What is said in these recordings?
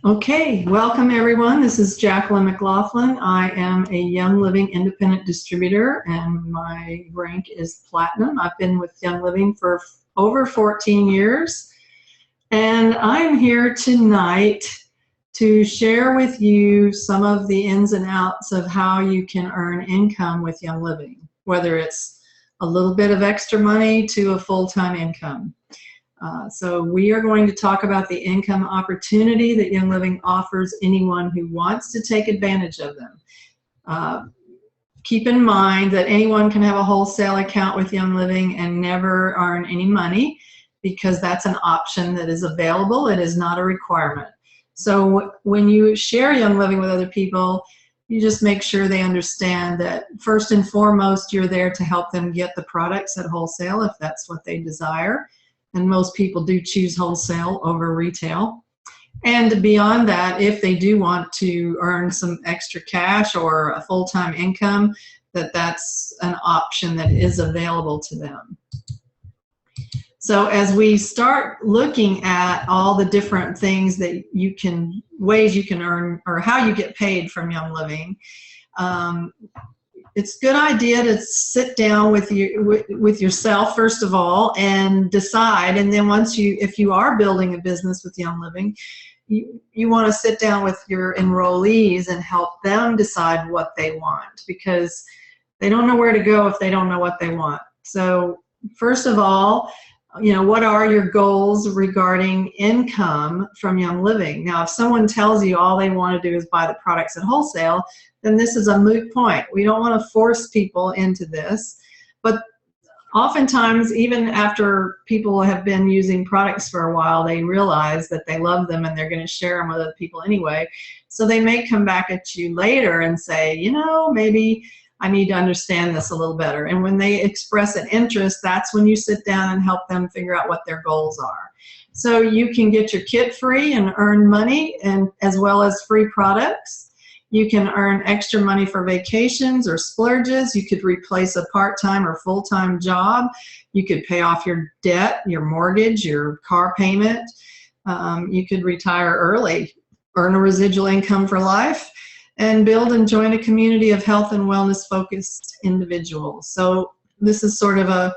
Okay, welcome everyone. This is Jacqueline McLaughlin. I am a Young Living independent distributor and my rank is Platinum. I've been with Young Living for over 14 years and I'm here tonight to share with you some of the ins and outs of how you can earn income with Young Living, whether it's a little bit of extra money to a full-time income. So we are going to talk about the income opportunity that Young Living offers anyone who wants to take advantage of them. Keep in mind that anyone can have a wholesale account with Young Living and never earn any money because that's an option that is available. It is not a requirement. So when you share Young Living with other people, you just make sure they understand that first and foremost, you're there to help them get the products at wholesale if that's what they desire. And most people do choose wholesale over retail. And beyond that, if they do want to earn some extra cash or a full-time income, that's an option that is available to them. So as we start looking at all the different things that you can, ways you can earn or how you get paid from Young Living, it's a good idea to sit down with yourself first of all and decide, and then once if you are building a business with Young Living, you want to sit down with your enrollees and help them decide what they want, because they don't know where to go if they don't know what they want. So first of all, what are your goals regarding income from Young Living? Now, if someone tells you all they want to do is buy the products at wholesale, then this is a moot point. We don't want to force people into this. But oftentimes, even after people have been using products for a while, they realize that they love them and they're going to share them with other people anyway. So they may come back at you later and say, maybe I need to understand this a little better. And when they express an interest, that's when you sit down and help them figure out what their goals are. So you can get your kit free and earn money, and as well as free products. You can earn extra money for vacations or splurges. You could replace a part-time or full-time job. You could pay off your debt, your mortgage, your car payment. You could retire early, earn a residual income for life, and build and join a community of health and wellness focused individuals. So this is sort of a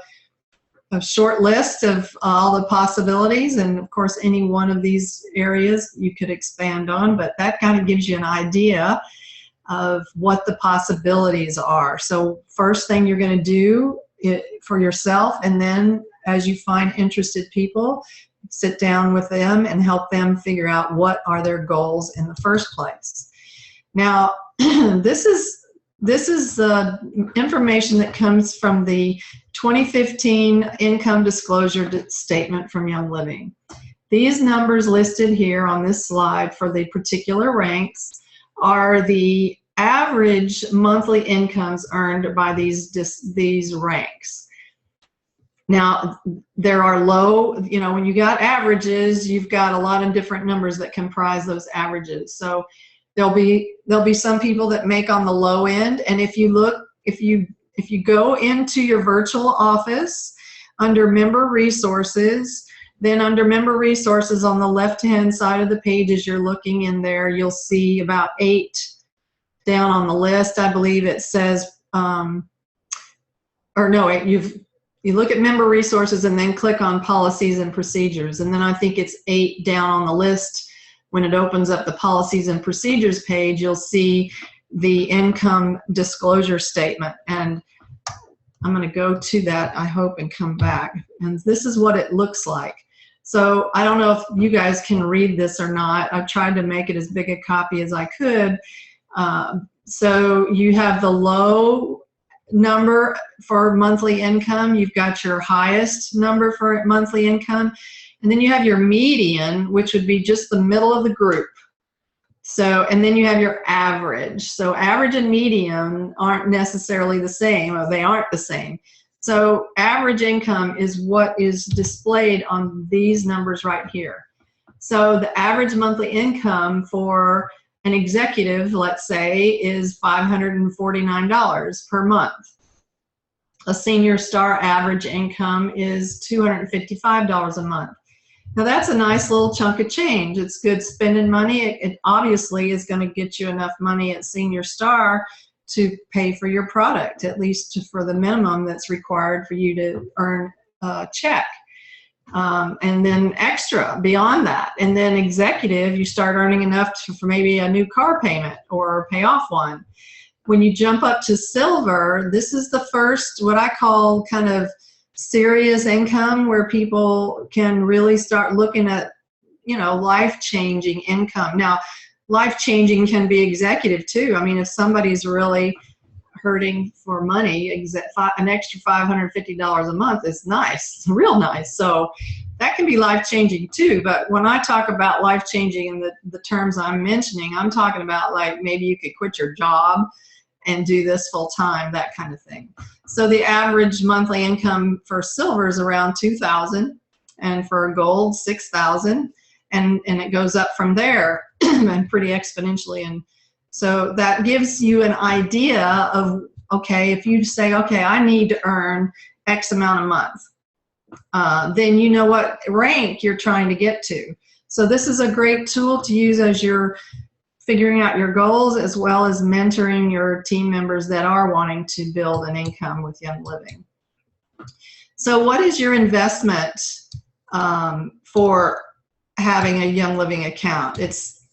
short list of all the possibilities, and of course any one of these areas you could expand on, but that kind of gives you an idea of what the possibilities are. So first thing you're going to do for yourself, and then as you find interested people, sit down with them and help them figure out what are their goals in the first place. Now, this is information that comes from the 2015 Income Disclosure Statement from Young Living. These numbers listed here on this slide for the particular ranks are the average monthly incomes earned by these ranks. Now, there are low, when you got averages, you've got a lot of different numbers that comprise those averages. So there'll be some people that make on the low end, and if you go into your virtual office under Member Resources, then under Member Resources on the left-hand side of the page as you're looking in there, you'll see about 8 down on the list. I believe it says, you look at Member Resources and then click on Policies and Procedures, and then I think it's 8 down on the list. When it opens up the Policies and Procedures page, you'll see the Income Disclosure Statement. And I'm going to go to that, I hope, and come back. And this is what it looks like. So I don't know if you guys can read this or not. I've tried to make it as big a copy as I could. So you have the low number for monthly income. You've got your highest number for monthly income. And then you have your median, which would be just the middle of the group. So, and then you have your average. So average and median aren't necessarily the same, or they aren't the same. So average income is what is displayed on these numbers right here. So the average monthly income for an executive, let's say, is $549 per month. A senior star average income is $255 a month. Now that's a nice little chunk of change. It's good spending money. It obviously is going to get you enough money at Senior Star to pay for your product, at least for the minimum that's required for you to earn a check. And then extra beyond that. And then executive, you start earning enough for maybe a new car payment or pay off one. When you jump up to silver, this is the first, what I call kind of serious income, where people can really start looking at, life-changing income. Now, life-changing can be executive too. I mean, if somebody's really hurting for money, an extra $550 a month is nice, real nice. So that can be life-changing too. But when I talk about life-changing in the terms I'm mentioning, I'm talking about like maybe you could quit your job and do this full time, that kind of thing. So the average monthly income for silver is around $2,000, and for gold, $6,000, and it goes up from there and pretty exponentially. And so that gives you an idea of, okay, if you say, okay, I need to earn X amount a month, then you know what rank you're trying to get to. So this is a great tool to use as you're figuring out your goals, as well as mentoring your team members that are wanting to build an income with Young Living. So what is your investment for having a Young Living account? It's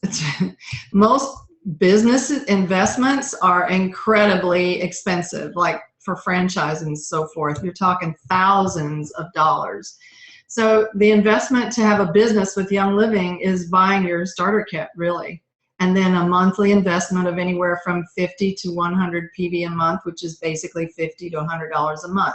most business investments are incredibly expensive, like for franchise and so forth. You're talking thousands of dollars. So the investment to have a business with Young Living is buying your starter kit, really. And then a monthly investment of anywhere from 50 to 100 PV a month, which is basically $50 to $100 a month.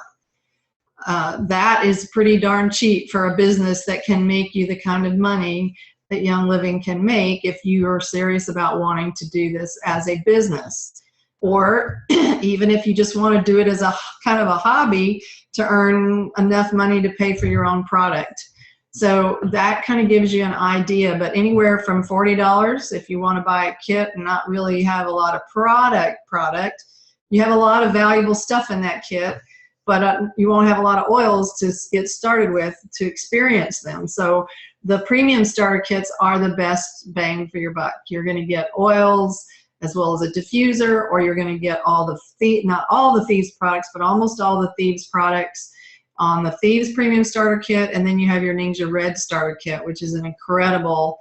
That is pretty darn cheap for a business that can make you the kind of money that Young Living can make if you are serious about wanting to do this as a business. Or even if you just want to do it as a kind of a hobby to earn enough money to pay for your own product. So that kind of gives you an idea, but anywhere from $40 if you want to buy a kit and not really have a lot of product. You have a lot of valuable stuff in that kit, but you won't have a lot of oils to get started with to experience them. So the premium starter kits are the best bang for your buck. You're going to get oils as well as a diffuser, or you're going to get all the, not all the Thieves products, but almost all the Thieves products on the Thieves Premium Starter Kit, and then you have your Ninja Red Starter Kit, which is an incredible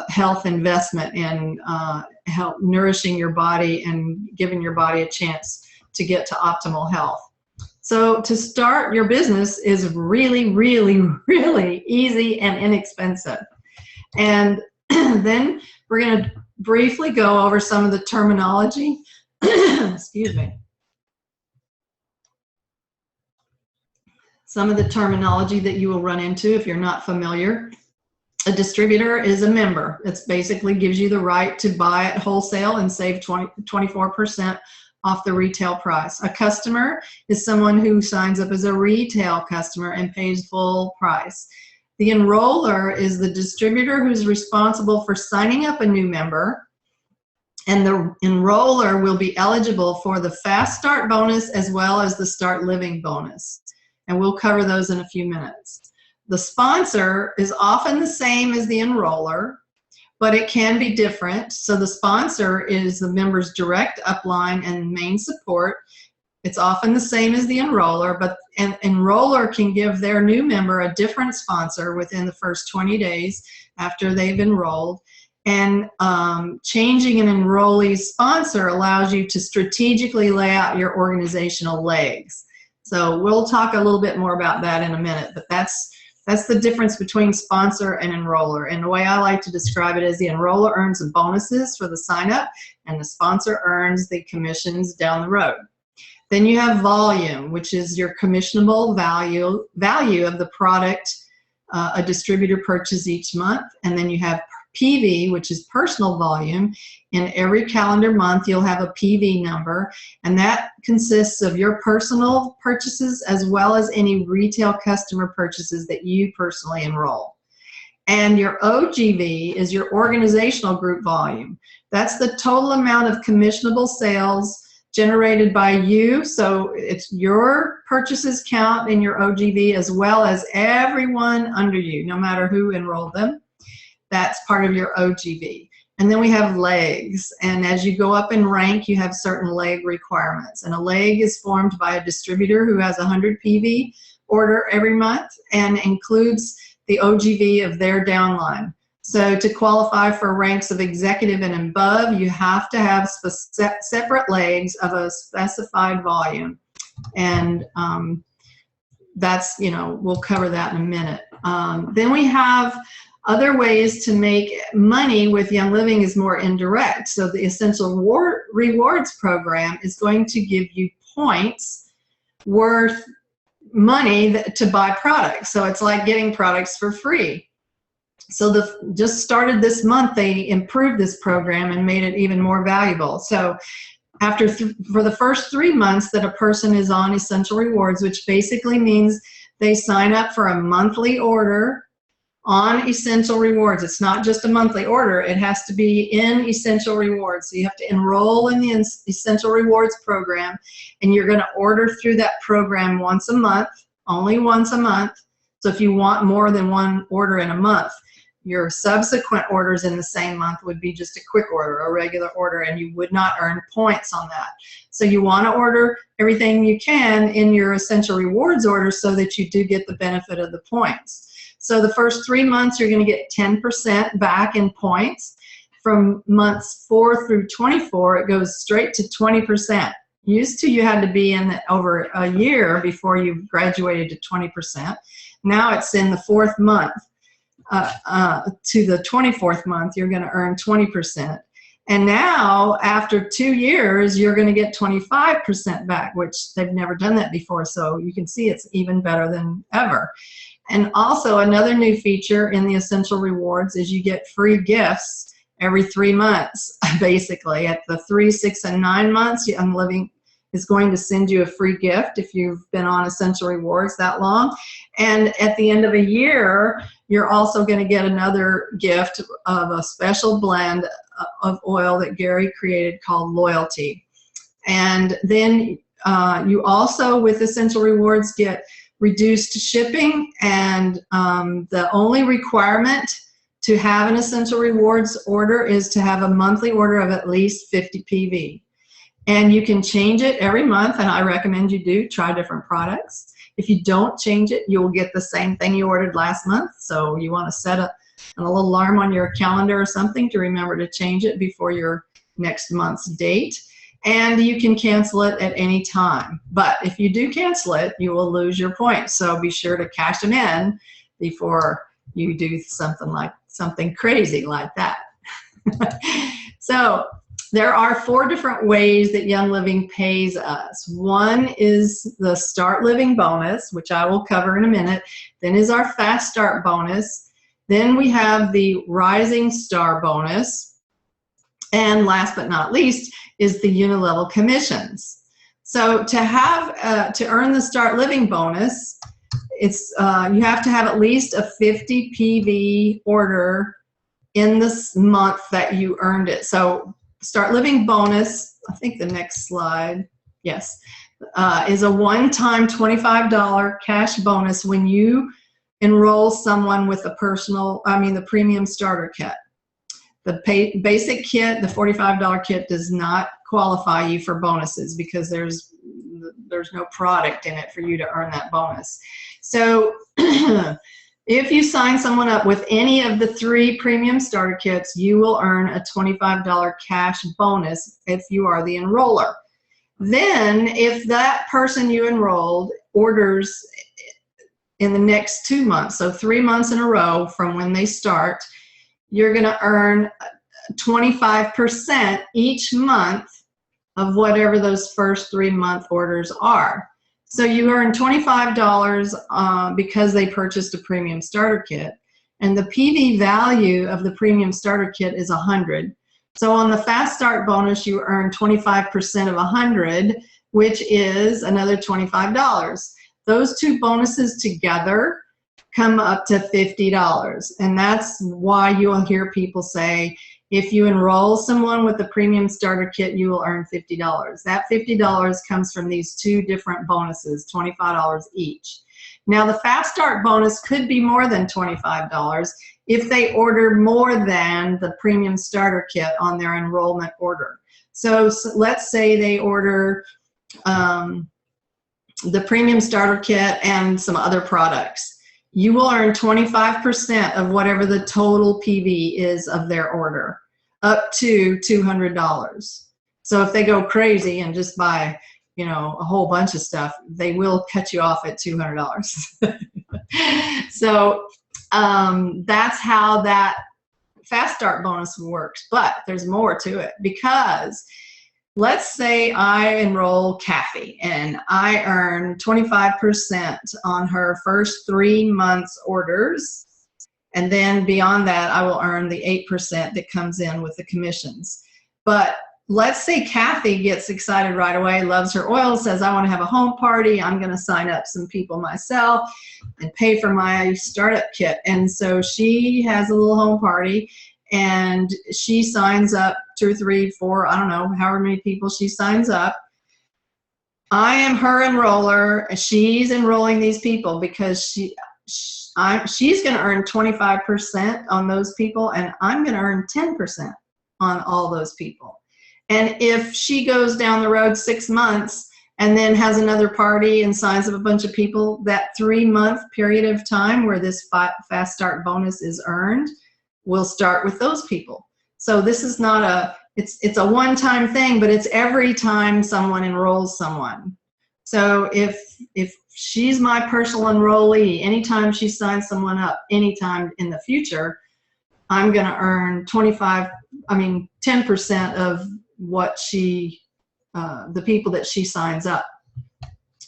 health investment in help nourishing your body and giving your body a chance to get to optimal health. So to start your business is really, really, really easy and inexpensive. And then we're going to briefly go over some of the terminology. Excuse me. Some of the terminology that you will run into if you're not familiar. A distributor is a member. It basically gives you the right to buy at wholesale and save 24% off the retail price. A customer is someone who signs up as a retail customer and pays full price. The enroller is the distributor who's responsible for signing up a new member, and the enroller will be eligible for the Fast Start bonus as well as the Start Living bonus. And we'll cover those in a few minutes. The sponsor is often the same as the enroller, but it can be different. So the sponsor is the member's direct upline and main support. It's often the same as the enroller, but an enroller can give their new member a different sponsor within the first 20 days after they've enrolled. And changing an enrollee's sponsor allows you to strategically lay out your organizational legs. So we'll talk a little bit more about that in a minute, but that's the difference between sponsor and enroller. And the way I like to describe it is the enroller earns the bonuses for the sign up and the sponsor earns the commissions down the road. Then you have volume, which is your commissionable value of the product a distributor purchases each month. And then you have PV, which is personal volume. In every calendar month, you'll have a PV number, and that consists of your personal purchases as well as any retail customer purchases that you personally enroll. And your OGV is your organizational group volume. That's the total amount of commissionable sales generated by you, so it's your purchases count in your OGV as well as everyone under you, no matter who enrolled them. That's part of your OGV. And then we have legs, and as you go up in rank, you have certain leg requirements. And a leg is formed by a distributor who has 100 PV order every month and includes the OGV of their downline. So to qualify for ranks of executive and above, you have to have separate legs of a specified volume. And that's, you know, we'll cover that in a minute. Then we have other ways to make money with Young Living is more indirect. So the Essential Rewards program is going to give you points worth money to buy products. So it's like getting products for free. So just started this month, they improved this program and made it even more valuable. So for the first 3 months that a person is on Essential Rewards, which basically means they sign up for a monthly order on Essential Rewards. It's not just a monthly order, it has to be in Essential Rewards. So you have to enroll in the Essential Rewards program, and you're going to order through that program once a month, only once a month. So if you want more than one order in a month, your subsequent orders in the same month would be just a quick order, a regular order, and you would not earn points on that. So you want to order everything you can in your Essential Rewards order so that you do get the benefit of the points. So the first 3 months, you're going to get 10% back in points. From months 4 through 24, it goes straight to 20%. Used to, you had to be in over a year before you graduated to 20%. Now it's in the 4th month. To the 24th month, you're going to earn 20%. And now, after 2 years, you're going to get 25% back, which they've never done that before. So you can see it's even better than ever. And also, another new feature in the Essential Rewards is you get free gifts every 3 months, basically. At the 3, 6, and 9 months, Young Living is going to send you a free gift if you've been on Essential Rewards that long. And at the end of a year, you're also going to get another gift of a special blend of oil that Gary created called Loyalty. And then you also, with Essential Rewards, get reduced shipping, and the only requirement to have an Essential Rewards order is to have a monthly order of at least 50 PV. And you can change it every month, and I recommend you do try different products. If you don't change it, you'll get the same thing you ordered last month. So you want to set a little alarm on your calendar or something to remember to change it before your next month's date. And you can cancel it at any time. But if you do cancel it, you will lose your points. So be sure to cash them in before you do something crazy like that. So there are 4 different ways that Young Living pays us. One is the Start Living bonus, which I will cover in a minute. Then is our Fast Start bonus. Then we have the Rising Star bonus. And last but not least is the Unilevel commissions. So to earn the Start Living bonus, it's you have to have at least a 50 PV order in this month that you earned it. So Start Living bonus, I think the next slide, yes, is a one-time $25 cash bonus when you enroll someone with the premium starter kit. The basic kit, the $45 kit, does not qualify you for bonuses because there's no product in it for you to earn that bonus. So if you sign someone up with any of the 3 premium starter kits, you will earn a $25 cash bonus if you are the enroller. Then if that person you enrolled orders in the next 2 months, so 3 months in a row from when they start, you're going to earn 25% each month of whatever those first 3-month orders are. So you earn $25 because they purchased a premium starter kit, and the PV value of the premium starter kit is 100. So on the Fast Start bonus, you earn 25% of 100, which is another $25. Those 2 bonuses together come up to $50. And that's why you'll hear people say, If you enroll someone with the premium starter kit, you will earn $50. That $50 comes from these two different bonuses, $25 each. Now, the Fast Start bonus could be more than $25 if they order more than the premium starter kit on their enrollment order. So let's say they order the premium starter kit and some other products. You will earn 25% of whatever the total PV is of their order, up to $200. So if they go crazy and just buy, you know, a whole bunch of stuff, they will cut you off at $200. So that's how that Fast Start bonus works. But there's more to it, because let's say I enroll Kathy and I earn 25% on her first 3 months orders. And then beyond that, I will earn the 8% that comes in with the commissions. But let's say Kathy gets excited right away, loves her oil, says, I want to have a home party. I'm going to sign up some people myself and pay for my startup kit. And so she has a little home party, and she signs up 2 or 3, 4, I don't know, however many people she signs up. I am her enroller. She's enrolling these people because she's going to earn 25% on those people, and I'm going to earn 10% on all those people. And if she goes down the road 6 months and then has another party and signs up a bunch of people, that 3-month period of time where this Fast Start bonus is earned will start with those people. So this is not it's a one-time thing, but it's every time someone enrolls someone. So if she's my personal enrollee, anytime she signs someone up, anytime in the future, I'm going to earn 10% of what the people that she signs up.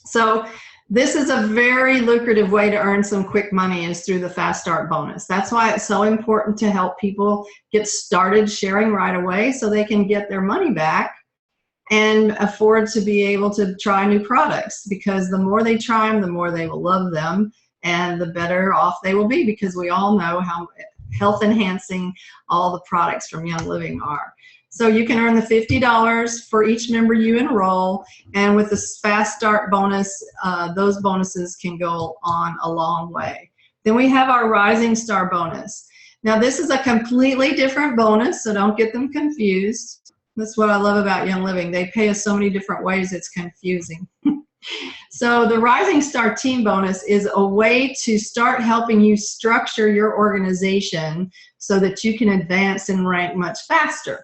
So this is a very lucrative way to earn some quick money, is through the Fast Start bonus. That's why it's so important to help people get started sharing right away so they can get their money back and afford to be able to try new products, because the more they try them, the more they will love them and the better off they will be, because we all know how health enhancing all the products from Young Living are. So you can earn the $50 for each member you enroll, and with this Fast Start bonus, those bonuses can go on a long way. Then we have our Rising Star bonus. Now this is a completely different bonus, so don't get them confused. That's what I love about Young Living. They pay us so many different ways, it's confusing. So the Rising Star Team bonus is a way to start helping you structure your organization so that you can advance and rank much faster.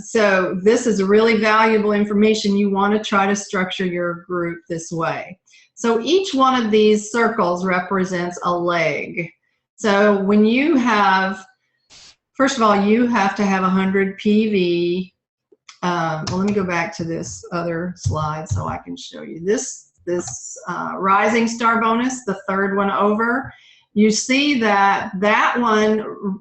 So this is really valuable information. You want to try to structure your group this way. So each one of these circles represents a leg. So when you have, first of all, you have to have 100 PV. Well, let me go back to this other slide so I can show you this Rising Star bonus, the third one over. You see that one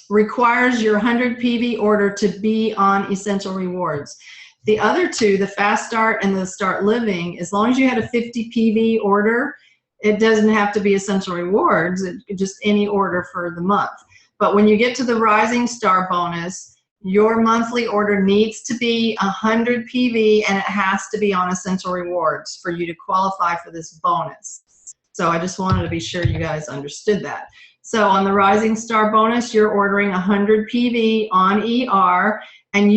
requires your 100 PV order to be on Essential Rewards. The other two, the Fast Start and the Start Living, as long as you had a 50 PV order, it doesn't have to be Essential Rewards, just any order for the month. But when you get to the Rising Star bonus, your monthly order needs to be 100 PV, and it has to be on Essential Rewards for you to qualify for this bonus. So I just wanted to be sure you guys understood that. So on the Rising Star bonus, you're ordering 100 PV on ER, and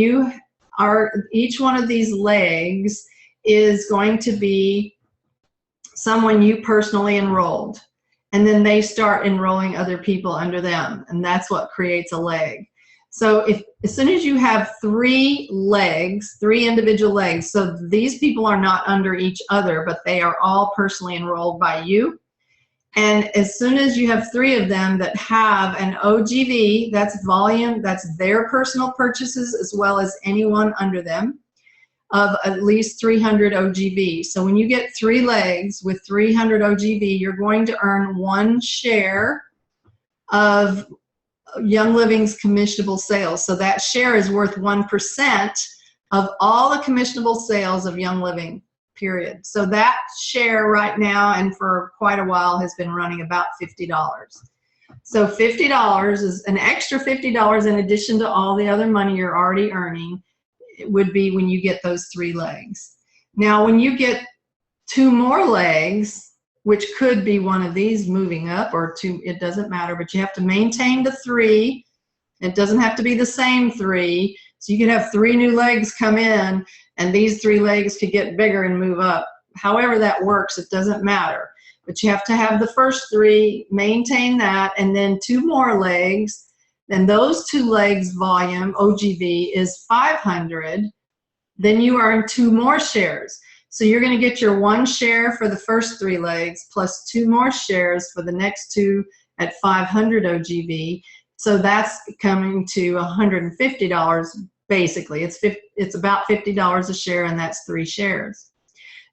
each one of these legs is going to be someone you personally enrolled, and then they start enrolling other people under them, and that's what creates a leg. So as soon as you have 3 legs, 3 individual legs, so these people are not under each other, but they are all personally enrolled by you. And as soon as you have 3 of them that have an OGV, that's volume, that's their personal purchases as well as anyone under them, of at least 300 OGV. So when you get 3 legs with 300 OGV, you're going to earn 1 share of Young Living's commissionable sales. So that share is worth 1% of all the commissionable sales of Young Living, period. So that share right now and for quite a while has been running about $50. So $50 is an extra $50 in addition to all the other money you're already earning. It would be when you get those 3 legs. Now, when you get 2 more legs, which could be one of these moving up or 2, it doesn't matter, but you have to maintain the 3. It doesn't have to be the same 3. So you could have 3 new legs come in, and these 3 legs could get bigger and move up. However that works, it doesn't matter. But you have to have the first 3, maintain that, and then 2 more legs. Then those 2 legs volume, OGV, is 500. Then you earn 2 more shares. So you're going to get your 1 share for the first 3 legs plus 2 more shares for the next 2 at 500 OGV. So that's coming to $150 basically. It's about $50 a share, and that's 3 shares.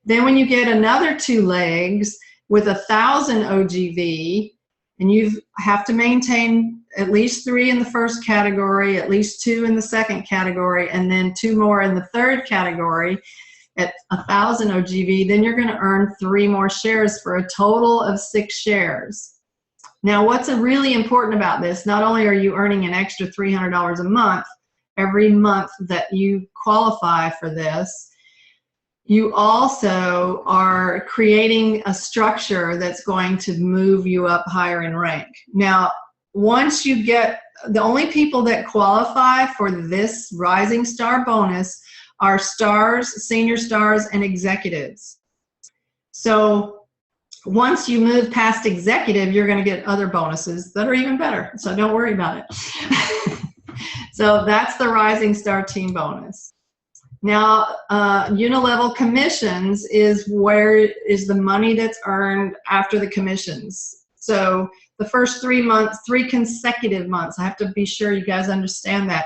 Then when you get another 2 legs with 1,000 OGV, and you have to maintain at least 3 in the first category, at least 2 in the second category, and then 2 more in the third category at 1,000 OGV, then you're going to earn 3 more shares for a total of 6 shares. Now, what's really important about this, not only are you earning an extra $300 a month every month that you qualify for this, you also are creating a structure that's going to move you up higher in rank. Now, once you get, the only people that qualify for this Rising Star bonus are stars, senior stars, and executives. So once you move past executive, you're going to get other bonuses that are even better. So don't worry about it. So that's the Rising Star team bonus. Now, Unilevel commissions is where is the money that's earned after the commissions. So the first 3 months, 3 consecutive months, I have to be sure you guys understand that.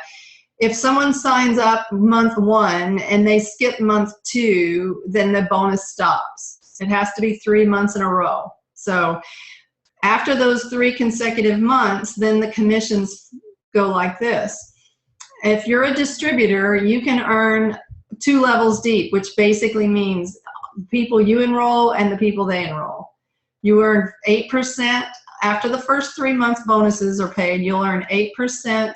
If someone signs up month 1 and they skip month 2, then the bonus stops. It has to be 3 months in a row. So after those 3 consecutive months, then the commissions go like this. If you're a distributor, you can earn 2 levels deep, which basically means people you enroll and the people they enroll. You earn 8%. After the first 3 months bonuses are paid, you'll earn 8%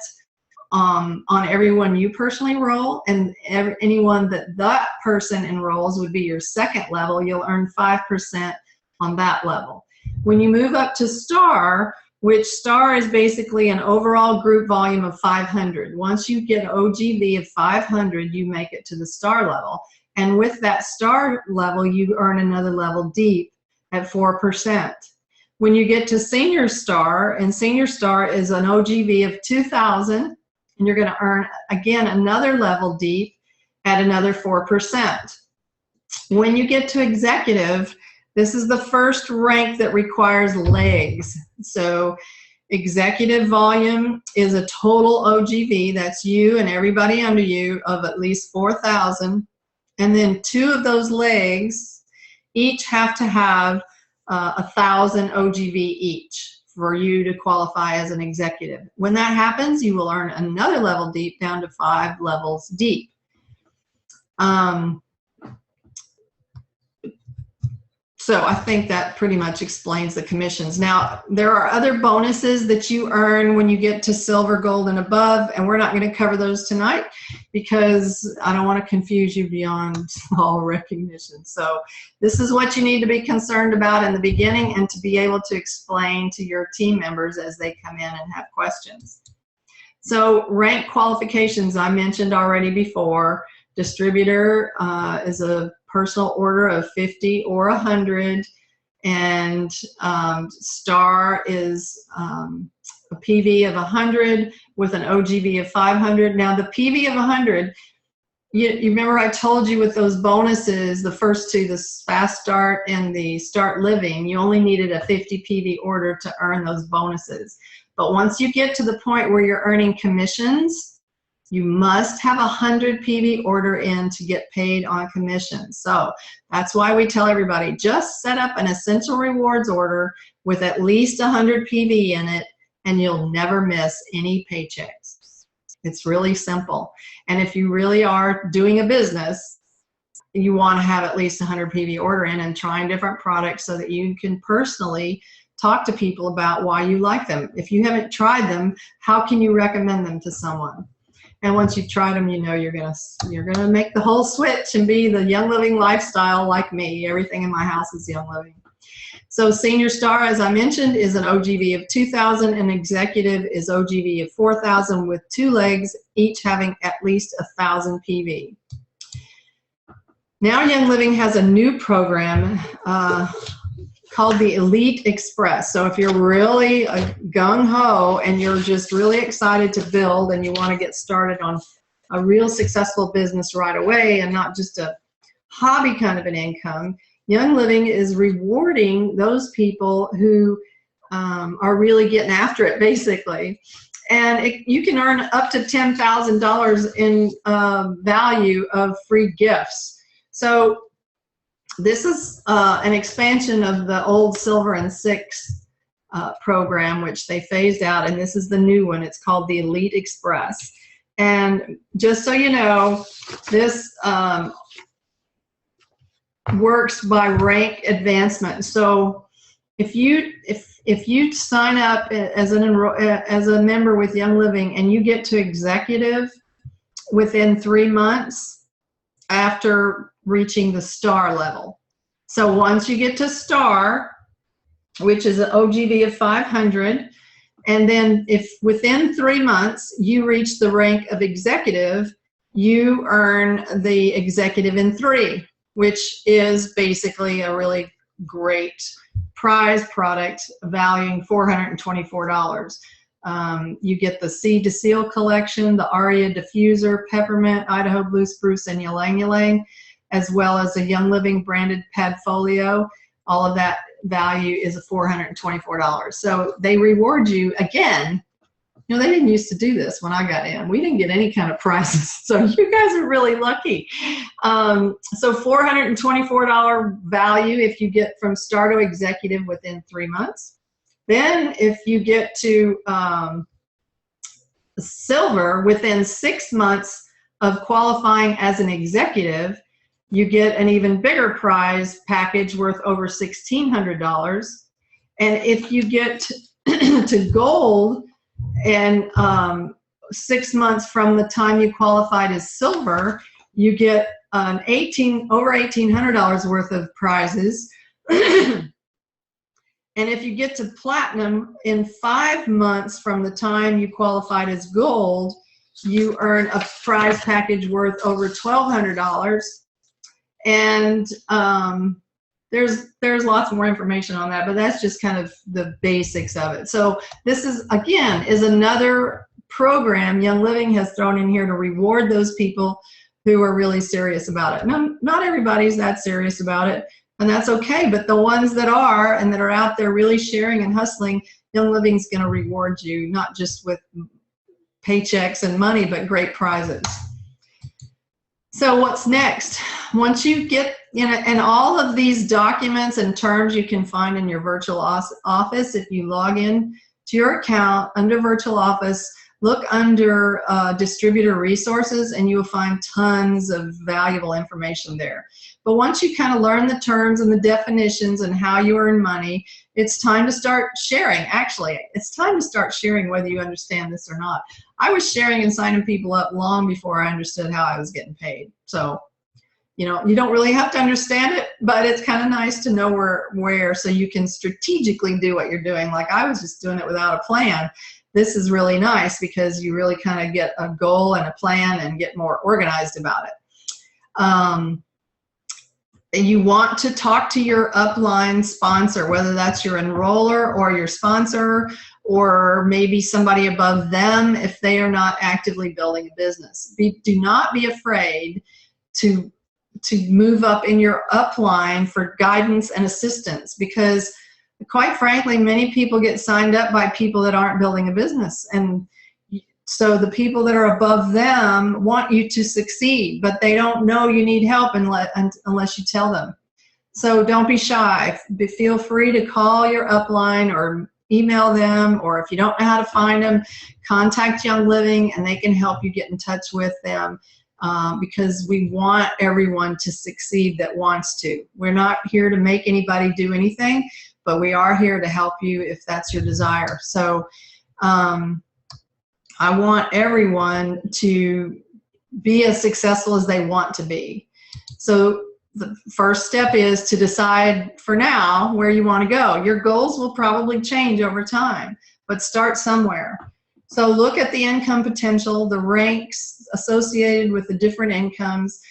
on everyone you personally enroll, and anyone that person enrolls would be your second level. You'll earn 5% on that level. When you move up to Star, which Star is basically an overall group volume of 500. Once you get OGV of 500, you make it to the Star level. And with that Star level, you earn another level deep at 4%. When you get to Senior Star, and Senior Star is an OGV of 2,000, and you're going to earn, again, another level deep at another 4%. When you get to Executive, this is the first rank that requires legs. So executive volume is a total OGV, that's you and everybody under you, of at least 4,000. And then 2 of those legs each have to have 1,000 OGV each for you to qualify as an executive. When that happens, you will earn another level deep down to 5 levels deep. So I think that pretty much explains the commissions. Now, there are other bonuses that you earn when you get to silver, gold, and above, and we're not going to cover those tonight because I don't want to confuse you beyond all recognition. So this is what you need to be concerned about in the beginning and to be able to explain to your team members as they come in and have questions. So rank qualifications I mentioned already before. Distributor is a personal order of 50 or 100, and Star is a PV of 100 with an OGV of 500. Now the PV of 100, you remember I told you with those bonuses, the first 2, the Fast Start and the Start Living, you only needed a 50 PV order to earn those bonuses. But once you get to the point where you're earning commissions, you must have a 100 PV order in to get paid on commission. So that's why we tell everybody, just set up an Essential Rewards order with at least 100 PV in it, and you'll never miss any paychecks. It's really simple. And if you really are doing a business, you want to have at least 100 PV order in and trying different products so that you can personally talk to people about why you like them. If you haven't tried them, how can you recommend them to someone? And once you've tried them, you know you're gonna make the whole switch and be the Young Living lifestyle like me. Everything in my house is Young Living. So Senior Star, as I mentioned, is an OGV of 2,000, and Executive is OGV of 4,000 with 2 legs, each having at least 1,000 PV. Now Young Living has a new program called the Elite Express. So if you're really gung-ho and you're just really excited to build and you want to get started on a real successful business right away and not just a hobby kind of an income, Young Living is rewarding those people who are really getting after it, basically. And you can earn up to $10,000 in value of free gifts. So this is an expansion of the old Silver and Six program, which they phased out, and this is the new one. It's called the Elite Express. And just so you know, this works by rank advancement. So if you sign up as a member with Young Living and you get to Executive within 3 months after reaching the Star level. So once you get to Star, which is an OGV of 500, and then if within 3 months you reach the rank of Executive, you earn the Executive in 3, which is basically a really great prize product valuing $424. You get the Seed to Seal collection, the Aria diffuser, peppermint, Idaho blue spruce, and ylang ylang, as well as a Young Living branded Padfolio. All of that value is $424. So they reward you again. You know, they didn't used to do this when I got in. We didn't get any kind of prizes, so you guys are really lucky. So $424 value if you get from Star to Executive within 3 months. Then if you get to Silver within 6 months of qualifying as an Executive, you get an even bigger prize package worth over $1,600. And if you get to Gold, and 6 months from the time you qualified as Silver, you get over $1,800 worth of prizes. And if you get to Platinum in 5 months from the time you qualified as Gold, you earn a prize package worth over $1,200. And there's lots more information on that, but that's just kind of the basics of it. So this is, again, is another program Young Living has thrown in here to reward those people who are really serious about it. Not everybody's that serious about it, and that's okay, but the ones that are and that are out there really sharing and hustling, Young Living's going to reward you, not just with paychecks and money, but great prizes. So what's next? Once you get, and all of these documents and terms you can find in your virtual office. If you log in to your account under virtual office, look under distributor resources, and you will find tons of valuable information there. But once you kind of learn the terms and the definitions and how you earn money, it's time to start sharing. Actually, it's time to start sharing whether you understand this or not. I was sharing and signing people up long before I understood how I was getting paid. So, you know, you don't really have to understand it, but it's kind of nice to know where so you can strategically do what you're doing. Like I was just doing it without a plan. This is really nice because you really kind of get a goal and a plan and get more organized about it. You want to talk to your upline sponsor, whether that's your enroller or your sponsor, or maybe somebody above them if they are not actively building a business. Do not be afraid to move up in your upline for guidance and assistance, because quite frankly, many people get signed up by people that aren't building a business. And so the people that are above them want you to succeed, but they don't know you need help unless you tell them. So don't be shy. Feel free to call your upline or email them, or if you don't know how to find them, contact Young Living and they can help you get in touch with them, because we want everyone to succeed that wants to. We're not here to make anybody do anything. but we are here to help you if that's your desire. So I want everyone to be as successful as they want to be. So the first step is to decide for now where you want to go. Your goals will probably change over time, but start somewhere. So look at the income potential, the ranks associated with the different incomes.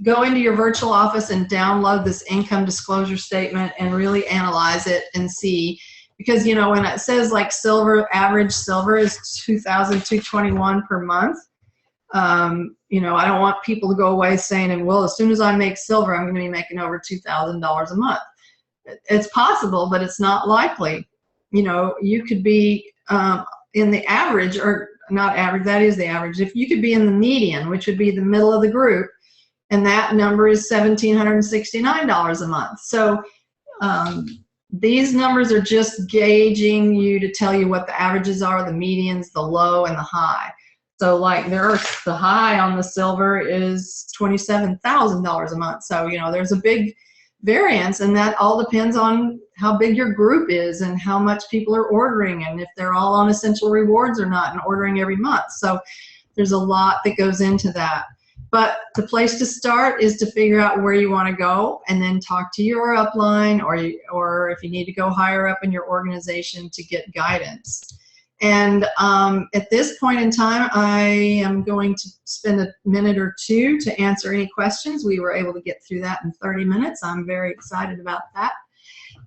Go into your virtual office and download this income disclosure statement and really analyze it and see. Because, you know, when it says like silver, average silver is $2,221 per month, you know, I don't want people to go away saying, well, as soon as I make silver, I'm going to be making over $2,000 a month. It's possible, but it's not likely. You know, you could be in the average, or not average, that is the average. If you could be in the median, which would be the middle of the group, and that number is $1,769 a month. So these numbers are just gauging you to tell you what the averages are, the medians, the low, and the high. So like the high on the silver is $27,000 a month. So, you know, there's a big variance, and that all depends on how big your group is and how much people are ordering and if they're all on essential rewards or not and ordering every month. So there's a lot that goes into that. But the place to start is to figure out where you want to go and then talk to your upline, or if you need to go higher up in your organization to get guidance. And at this point in time, I am going to spend a minute or two to answer any questions. We were able to get through that in 30 minutes. I'm very excited about that.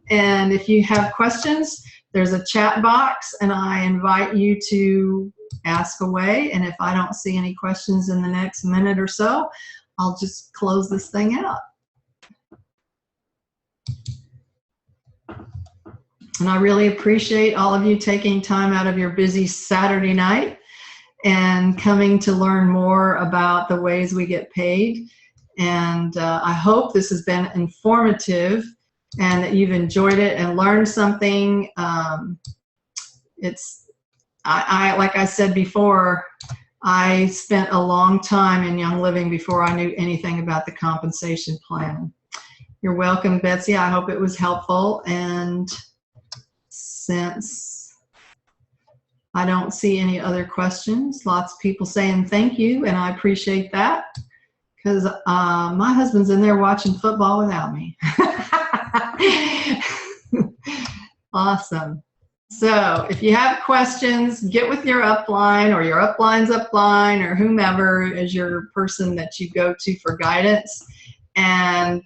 And if you have questions, there's a chat box, and I invite you to ask away. And if I don't see any questions in the next minute or so, I'll just close this thing out. And I really appreciate all of you taking time out of your busy Saturday night and coming to learn more about the ways we get paid. And I hope this has been informative and that you've enjoyed it and learned something. Like I said before, I spent a long time in Young Living before I knew anything about the compensation plan. You're welcome, Betsy. I hope it was helpful. And since I don't see any other questions, lots of people saying thank you, and I appreciate that, because my husband's in there watching football without me. Awesome. So if you have questions, get with your upline or your upline's upline or whomever is your person that you go to for guidance, and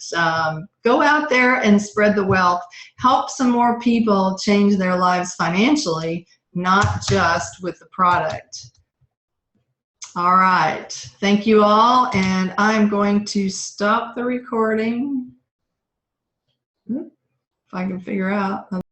go out there and spread the wealth. Help some more people change their lives financially, not just with the product. All right. Thank you all, and I'm going to stop the recording. If I can figure out.